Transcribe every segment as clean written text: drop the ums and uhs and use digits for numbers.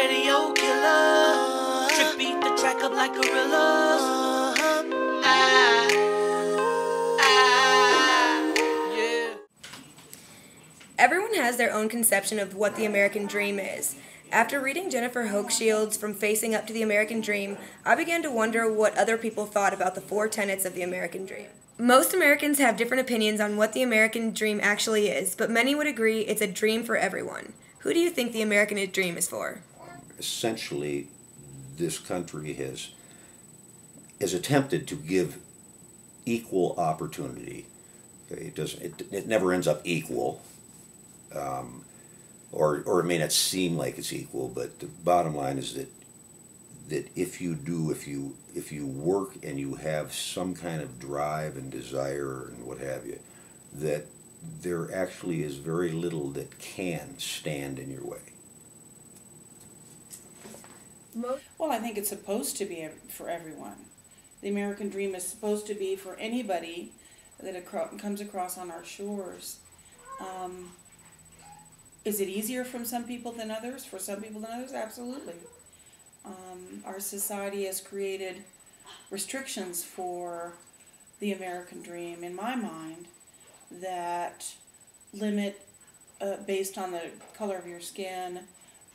radio killer. Trick beat the track up like gorillas. Yeah. Everyone has their own conception of what the American dream is. After reading Jennifer Hochschild's From Facing Up to the American Dream, I began to wonder what other people thought about the 4 tenets of the American dream. Most Americans have different opinions on what the American dream actually is, but many would agree it's a dream for everyone. Who do you think the American dream is for? Essentially, this country has attempted to give equal opportunity. Okay, it never ends up equal. Or it may not seem like it's equal, but the bottom line is that if you work and you have some kind of drive and desire and what have you, that there actually is very little that can stand in your way. Well, I think it's supposed to be for everyone. The American dream is supposed to be for anybody that comes across on our shores. Is it easier from some people than others? For some people than others, absolutely. Our society has created restrictions for the American dream, in my mind, that limit based on the color of your skin,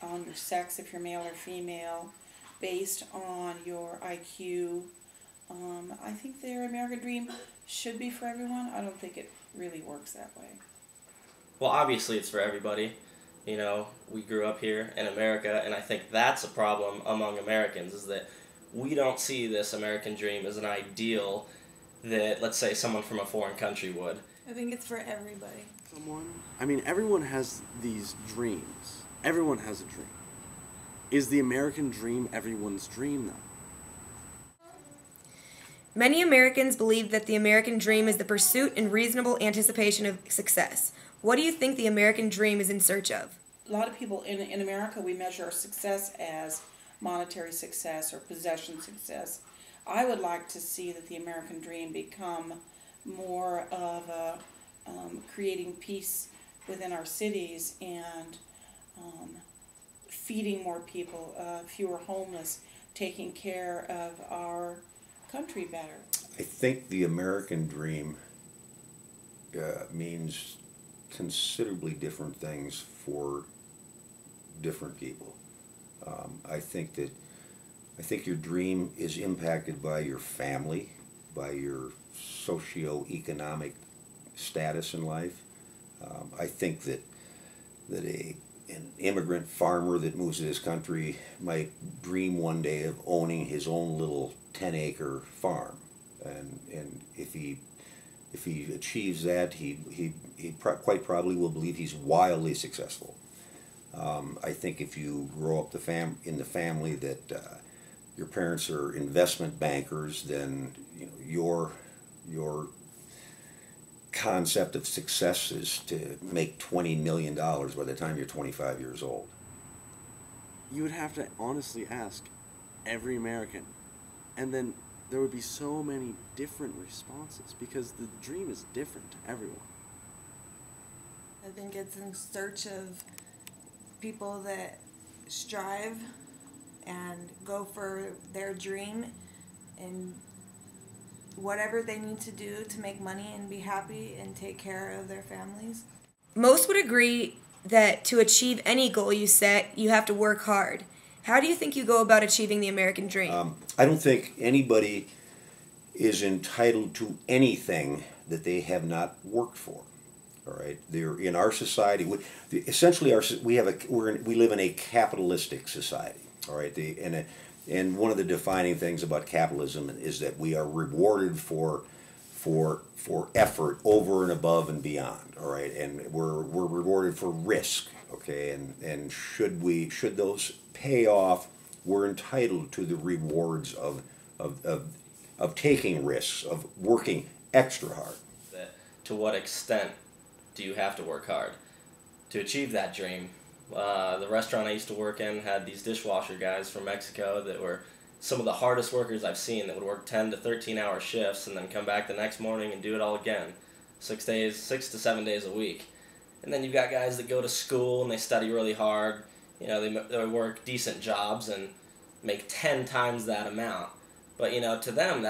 on your sex, if you're male or female, based on your IQ. I think their American dream should be for everyone. I don't think it really works that way. Well, obviously it's for everybody. You know, we grew up here in America, and I think that's a problem among Americans, is that we don't see this American dream as an ideal that, let's say, someone from a foreign country would. I think it's for everybody. Everyone has these dreams. Everyone has a dream. Is the American dream everyone's dream, though? Many Americans believe that the American dream is the pursuit and reasonable anticipation of success. What do you think the American dream is in search of? A lot of people in America, we measure our success as monetary success or possession success. I would like to see that the American dream become more of a creating peace within our cities and feeding more people, fewer homeless, taking care of our country better. I think the American dream means considerably different things for different people. I think your dream is impacted by your family, by your socio-economic status in life. I think that an immigrant farmer that moves to this country might dream one day of owning his own little 10-acre farm, and if he achieves that, he quite probably will believe he's wildly successful. I think if you grow up in the family that your parents are investment bankers, then your concept of success is to make $20 million by the time you're 25 years old. You would have to honestly ask every American, and then there would be so many different responses because the dream is different to everyone. I think it's in search of people that strive and go for their dream and whatever they need to do to make money and be happy and take care of their families. Most would agree that to achieve any goal you set, you have to work hard. How do you think you go about achieving the American dream? I don't think anybody is entitled to anything that they have not worked for. All right, they're in our society. Essentially, we live in a capitalistic society. All right, and one of the defining things about capitalism is that we are rewarded for effort over and above and beyond. All right, and we're rewarded for risk. Okay, and should those pay off, we're entitled to the rewards of taking risks, of working extra hard. To what extent do you have to work hard to achieve that dream? The restaurant I used to work in had these dishwasher guys from Mexico that were some of the hardest workers I've seen, that would work 10 to 13-hour shifts and then come back the next morning and do it all again. 6 to 7 days a week. And then you've got guys that go to school and they study really hard, You know, they work decent jobs and make 10 times that amount. But, you know, to them,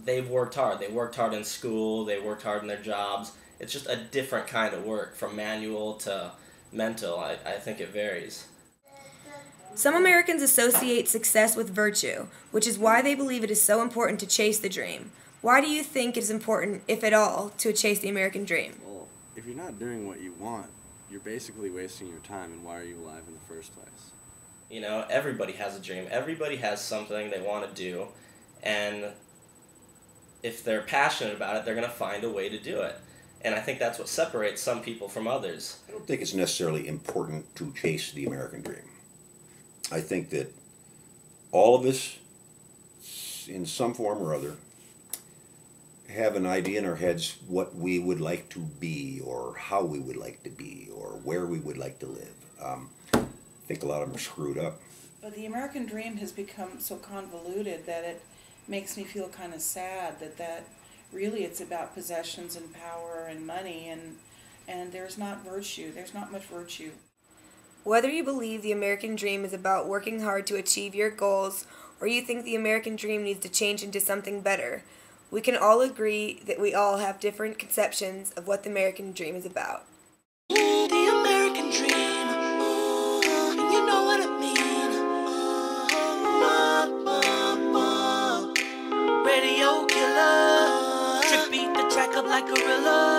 they've worked hard. They worked hard in school, they worked hard in their jobs. It's just a different kind of work, from manual to mental. I think it varies. Some Americans associate success with virtue, which is why they believe it is so important to chase the dream. Why do you think it is important, if at all, to chase the American dream? Well, if you're not doing what you want, you're basically wasting your time, and why are you alive in the first place? You know, everybody has a dream. Everybody has something they want to do, and if they're passionate about it, they're going to find a way to do it. And I think that's what separates some people from others. I don't think it's necessarily important to chase the American dream. I think that all of us, in some form or other, have an idea in our heads what we would like to be, or how we would like to be, or where we would like to live. I think a lot of them are screwed up. But the American dream has become so convoluted that it makes me feel kind of sad that really it's about possessions and power and money, and there's not virtue. There's not much virtue. Whether you believe the American dream is about working hard to achieve your goals, or you think the American dream needs to change into something better, we can all agree that we all have different conceptions of what the American dream is about. The American dream, you know what I mean. Radio killer, trip beat the track up like gorilla.